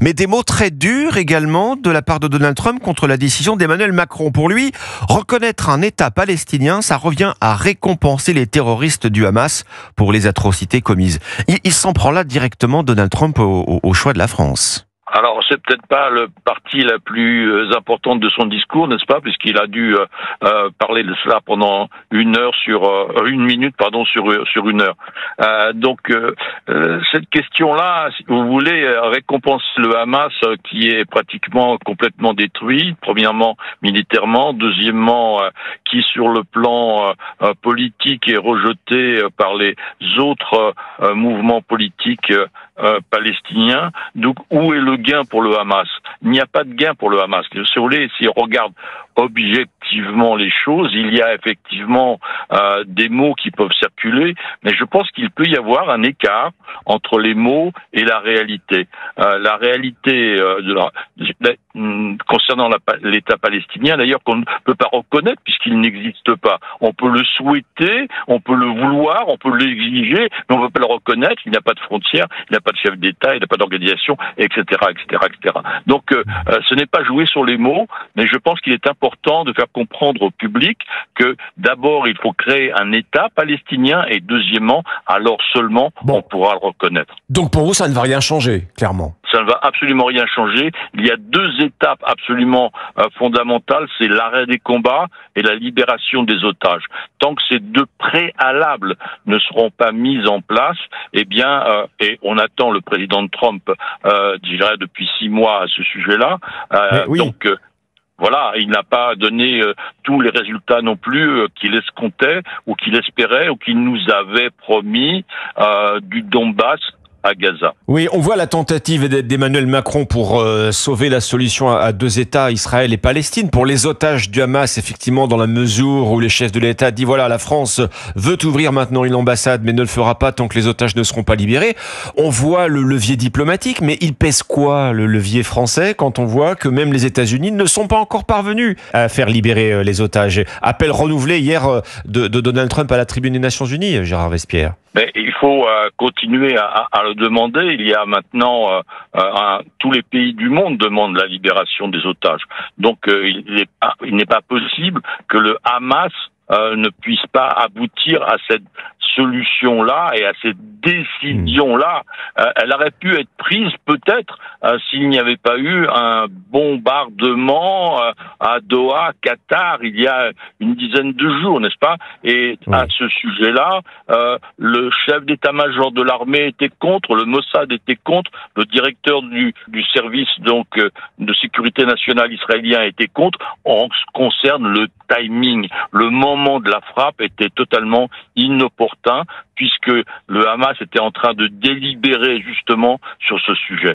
mais des mots très durs également de la part de Donald Trump contre la décision d'Emmanuel Macron. Pour lui, reconnaître un État palestinien, ça revient à récompenser les terroristes du Hamas pour les atrocités commises. Il s'en prend là directement, Donald Trump, au choix de la France. Alors, c'est peut-être pas le partie la plus importante de son discours, n'est-ce pas, puisqu'il a dû parler de cela pendant une minute, sur une heure. Donc, cette question-là, si vous voulez, récompenser le Hamas qui est pratiquement complètement détruit, premièrement militairement, deuxièmement qui sur le plan politique est rejeté par les autres mouvements politiques palestiniens. Donc, où est le gain pour le Hamas? Il n'y a pas de gain pour le Hamas. Si vous voulez, si on regarde objectivement les choses, il y a effectivement des mots qui peuvent circuler, mais je pense qu'il peut y avoir un écart entre les mots et la réalité. La réalité concernant l'État palestinien, d'ailleurs, qu'on ne peut pas reconnaître puisqu'il n'existe pas. On peut le souhaiter, on peut le vouloir, on peut l'exiger, mais on ne peut pas le reconnaître. Il n'y a pas de frontières, il n'y a pas de chef d'État, il n'y a pas d'organisation, etc., etc., etc. Donc, ce n'est pas jouer sur les mots, mais je pense qu'il est important de faire comprendre au public que d'abord, il faut créer un État palestinien et deuxièmement, alors seulement, on pourra le reconnaître. Donc pour vous, ça ne va rien changer, clairement? Ça ne va absolument rien changer. Il y a deux étapes absolument fondamentales, c'est l'arrêt des combats et la libération des otages. Tant que ces deux préalables ne seront pas mis en place, eh bien, et on attend le président Trump, je dirais depuis 6 mois à ce sujet-là. Oui. Donc voilà, il n'a pas donné tous les résultats non plus qu'il escomptait ou qu'il espérait ou qu'il nous avait promis du Donbass à Gaza. Oui, on voit la tentative d'Emmanuel Macron pour sauver la solution à 2 États, Israël et Palestine, pour les otages du Hamas, effectivement, dans la mesure où les chefs de l'État disent voilà, la France veut ouvrir maintenant une ambassade, mais ne le fera pas tant que les otages ne seront pas libérés. On voit le levier diplomatique, mais il pèse quoi, le levier français, quand on voit que même les États-Unis ne sont pas encore parvenus à faire libérer les otages? Appel renouvelé hier de Donald Trump à la tribune des Nations Unies, Gérard Vespierre. Mais il faut continuer à le demander. Il y a maintenant tous les pays du monde demandent la libération des otages. Donc il n'est pas possible que le Hamas ne puisse pas aboutir à cette solution-là et à cette décision-là. Elle aurait pu être prise peut-être s'il n'y avait pas eu un bombardement à Doha, Qatar, il y a une dizaine de jours, n'est-ce pas? Et à ce sujet-là, le chef d'état-major de l'armée était contre, le Mossad était contre, le directeur du service donc de sécurité nationale israélien était contre. En ce qui concerne le timing, le moment de la frappe était totalement inopportun puisque le Hamas était en train de délibérer justement sur ce sujet.